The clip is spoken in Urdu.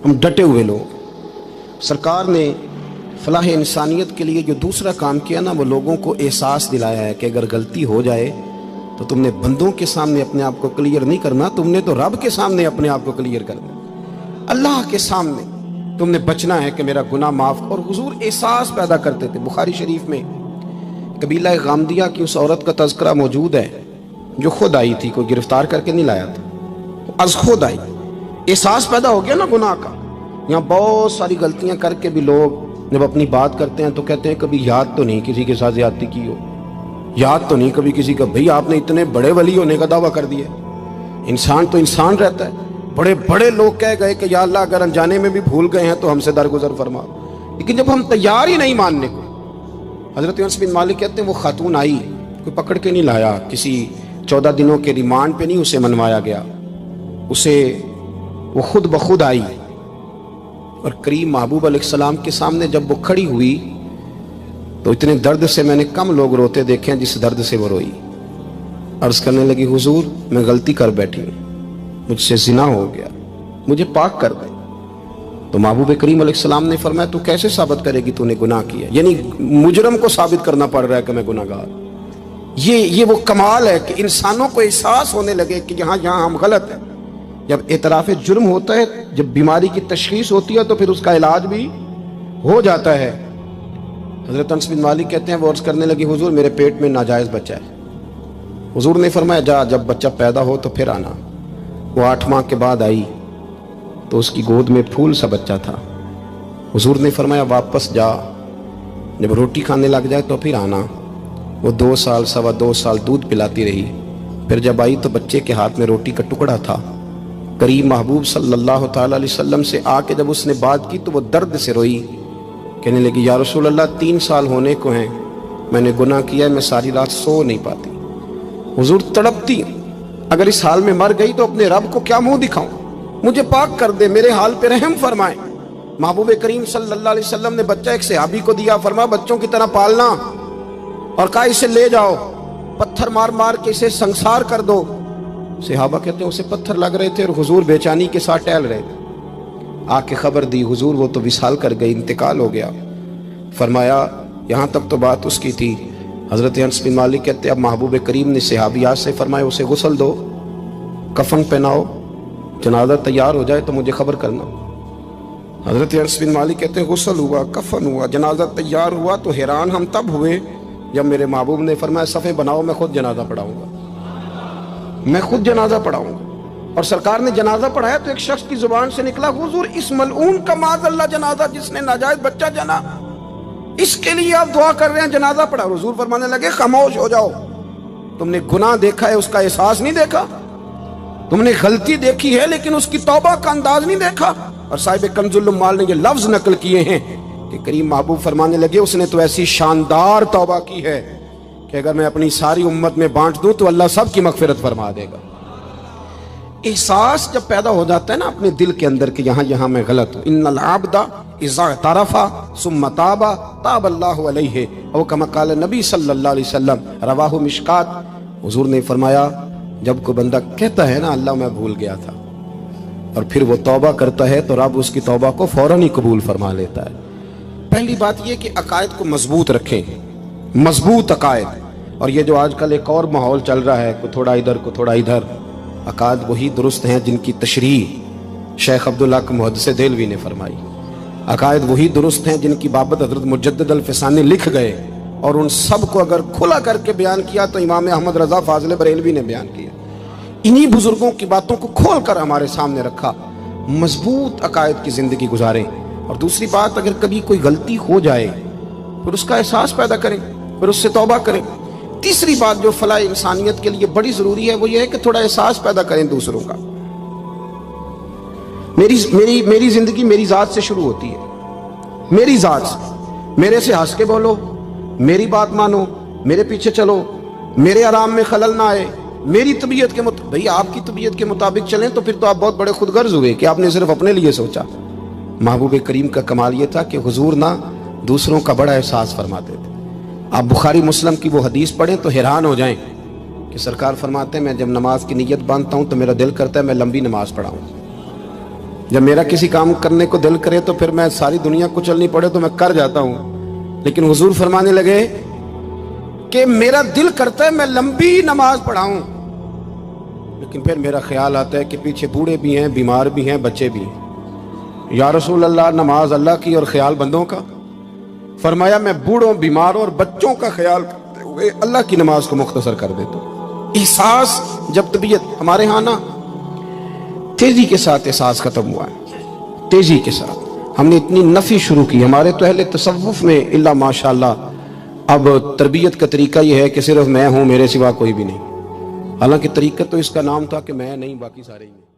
ہم ڈٹے ہوئے لوگ۔ سرکار نے فلاح انسانیت کے لیے جو دوسرا کام کیا نا، وہ لوگوں کو احساس دلایا ہے کہ اگر غلطی ہو جائے تو تم نے بندوں کے سامنے اپنے آپ کو کلیئر نہیں کرنا، تم نے تو رب کے سامنے اپنے آپ کو کلیئر کرنا، اللہ کے سامنے تم نے بچنا ہے کہ میرا گناہ معاف۔ اور حضور احساس پیدا کرتے تھے۔ بخاری شریف میں قبیلہ غامدیہ کی اس عورت کا تذکرہ موجود ہے جو خود آئی تھی، کوئی گرفتار کر کے نہیں لایا تھا، از خود آئی۔ احساس پیدا ہو گیا نا گناہ کا۔ یہاں بہت ساری غلطیاں کر کے بھی لوگ جب اپنی بات کرتے ہیں تو کہتے ہیں کبھی یاد تو نہیں کسی کے ساتھ زیادتی کی ہو، یاد تو نہیں کبھی کسی کا۔ بھئی آپ نے اتنے بڑے ولی ہونے کا دعویٰ کر دیا۔ انسان تو انسان رہتا ہے۔ بڑے بڑے لوگ کہہ گئے کہ یا اللہ اگر انجانے میں بھی بھول گئے ہیں تو ہم سے درگزر فرما، لیکن جب ہم تیار ہی نہیں ماننے کو۔ حضرت انس بن مالک کہتے ہیں وہ خاتون آئی، کوئی پکڑ کے نہیں لایا، کسی 14 دنوں کے ریمانڈ پہ نہیں اسے منوایا گیا، اسے وہ خود بخود آئی، اور کریم محبوب علیہ السلام کے سامنے جب وہ کھڑی ہوئی تو اتنے درد سے میں نے کم لوگ روتے دیکھے ہیں جس درد سے وہ روئی۔ عرض کرنے لگی حضور میں غلطی کر بیٹھی ہوں، مجھ سے زنا ہو گیا، مجھے پاک کر دیں۔ تو محبوب کریم علیہ السلام نے فرمایا تو کیسے ثابت کرے گی تو نے گناہ کیا؟ یعنی مجرم کو ثابت کرنا پڑ رہا ہے کہ میں گناہ گار۔ یہ وہ کمال ہے کہ انسانوں کو احساس ہونے لگے کہ یہاں ہم غلط ہیں۔ جب اعتراف جرم ہوتا ہے، جب بیماری کی تشخیص ہوتی ہے تو پھر اس کا علاج بھی ہو جاتا ہے۔ حضرت انس بن مالک کہتے ہیں وہ عرض کرنے لگی حضور میرے پیٹ میں ناجائز بچہ ہے۔ حضور نے فرمایا جا جب بچہ پیدا ہو تو پھر آنا۔ وہ 8 ماہ کے بعد آئی تو اس کی گود میں پھول سا بچہ تھا۔ حضور نے فرمایا واپس جا، جب روٹی کھانے لگ جائے تو پھر آنا۔ وہ 2 سال 2.25 سال دودھ پلاتی رہی، پھر جب آئی تو بچے کے ہاتھ میں روٹی کا ٹکڑا تھا۔ کریم محبوب صلی اللہ تعالی علیہ وسلم سے آ کے جب اس نے بات کی تو وہ درد سے روئی، کہنے لگی یا رسول اللہ 3 سال ہونے کو ہیں، میں نے گناہ کیا ہے، میں ساری رات سو نہیں پاتی۔ حضور تڑپتی، اگر اس حال میں مر گئی تو اپنے رب کو کیا منہ دکھاؤں، مجھے پاک کر دے، میرے حال پہ رحم فرمائے۔ محبوب کریم صلی اللہ علیہ وسلم نے بچہ ایک صحابی کو دیا، فرمایا بچوں کی طرح پالنا، اور کہا اسے لے جاؤ، پتھر مار مار کے اسے سنسار کر دو۔ صحابہ کہتے ہیں اسے پتھر لگ رہے تھے اور حضور بے چینی کے ساتھ ٹہل رہے تھے۔ آ کے خبر دی حضور وہ تو وصال کر گئی، انتقال ہو گیا۔ فرمایا یہاں تک تو بات اس کی تھی۔ حضرت انس بن مالک کہتے ہیں اب محبوب کریم نے صحابیات سے فرمایا اسے غسل دو، کفن پہناؤ، جنازہ تیار ہو جائے تو مجھے خبر کرنا۔ حضرت انس بن مالک کہتے ہیں غسل ہوا، کفن ہوا، جنازہ تیار ہوا تو حیران ہم تب ہوئے جب میرے محبوب نے فرمایا صفیں بناؤ، میں خود جنازہ پڑھاؤں گا، میں خود جنازہ پڑھاؤں گا۔ اور سرکار نے جنازہ پڑھایا تو ایک شخص کی زبان سے نکلا حضور اس ملعون کا معاذ اللہ جنازہ جس نے ناجائز بچہ جنا، اس کے لیے آپ دعا کر رہے ہیں، جنازہ پڑھا۔ حضور فرمانے لگے خاموش ہو جاؤ، تم نے گناہ دیکھا ہے اس کا احساس نہیں دیکھا، تم نے غلطی دیکھی ہے لیکن اس کی توبہ کا انداز نہیں دیکھا۔ اور صاحب کنز العمال نے یہ لفظ نقل کیے ہیں کہ کریم محبوب فرمانے لگے اس نے تو ایسی شاندار توبہ کی ہے کہ اگر میں اپنی ساری امت میں بانٹ دوں تو اللہ سب کی مغفرت فرما دے گا۔ احساس جب پیدا ہو جاتا ہے نا اپنے دل کے اندر کہ یہاں میں غلط ہوں، ان العبد اذا اعترف ثم تاب تاب اللہ علیہ او کما قال نبی صلی اللہ علیہ وسلم، رواہ مشکات۔ حضور نے فرمایا جب کوئی بندہ کہتا ہے نا اللہ میں بھول گیا تھا، اور پھر وہ توبہ کرتا ہے تو رب اس کی توبہ کو فوراً ہی قبول فرما لیتا ہے۔ پہلی بات یہ کہ عقائد کو مضبوط رکھیں، مضبوط عقائد۔ اور یہ جو آج کل ایک اور ماحول چل رہا ہے، کوئی تھوڑا ادھر کوئی تھوڑا ادھر، عقائد وہی درست ہیں جن کی تشریح شیخ عبداللہ محدث دہلوی نے فرمائی، عقائد وہی درست ہیں جن کی بابت حضرت مجدد الفسانی لکھ گئے، اور ان سب کو اگر کھلا کر کے بیان کیا تو امام احمد رضا فاضل بریلوی نے بیان کیا۔ انہی بزرگوں کی باتوں کو کھول کر ہمارے سامنے رکھا۔ مضبوط عقائد کی زندگی گزاریں۔ اور دوسری بات اگر کبھی کوئی غلطی ہو جائے پھر اس کا احساس پیدا کریں، پھر اس سے توبہ کریں۔ تیسری بات جو فلاح انسانیت کے لیے بڑی ضروری ہے وہ یہ ہے کہ تھوڑا احساس پیدا کریں دوسروں کا۔ میری زندگی میری ذات سے شروع ہوتی ہے، میری ذات سے، میرے سے ہنس کے بولو، میری بات مانو، میرے پیچھے چلو، میرے آرام میں خلل نہ آئے، میری طبیعت کے مطابق۔ بھئی آپ کی طبیعت کے مطابق چلیں تو پھر تو آپ بہت بڑے خود غرض ہوئے کہ آپ نے صرف اپنے لیے سوچا۔ محبوب کریم کا کمال یہ تھا کہ حضور نہ دوسروں کا بڑا احساس فرماتے تھے۔ آپ بخاری مسلم کی وہ حدیث پڑھیں تو حیران ہو جائیں کہ سرکار فرماتے ہیں میں جب نماز کی نیت باندھتا ہوں تو میرا دل کرتا ہے میں لمبی نماز پڑھاؤں، جب میرا کسی کام کرنے کو دل کرے تو پھر میں ساری دنیا کو چلنی پڑے تو میں کر جاتا ہوں، لیکن حضور فرمانے لگے کہ میرا دل کرتا ہے میں لمبی نماز پڑھاؤں، لیکن پھر میرا خیال آتا ہے کہ پیچھے بوڑھے بھی ہیں، بیمار بھی ہیں، بچے بھی ہیں۔ یا رسول اللہ، نماز اللہ کی اور خیال بندوں کا؟ فرمایا میں بوڑھوں، بیماروں اور بچوں کا خیال کرتے ہوئے اللہ کی نماز کو مختصر کر دیتا ہوں۔ احساس، جب طبیعت ہمارے ہاں نا تیزی کے ساتھ احساس ختم ہوا ہے، تیزی کے ساتھ ہم نے اتنی نفی شروع کی۔ ہمارے تو اہل تصوف میں اللہ ماشاءاللہ اب تربیت کا طریقہ یہ ہے کہ صرف میں ہوں، میرے سوا کوئی بھی نہیں، حالانکہ طریقت تو اس کا نام تھا کہ میں نہیں، باقی سارے ہی ہیں۔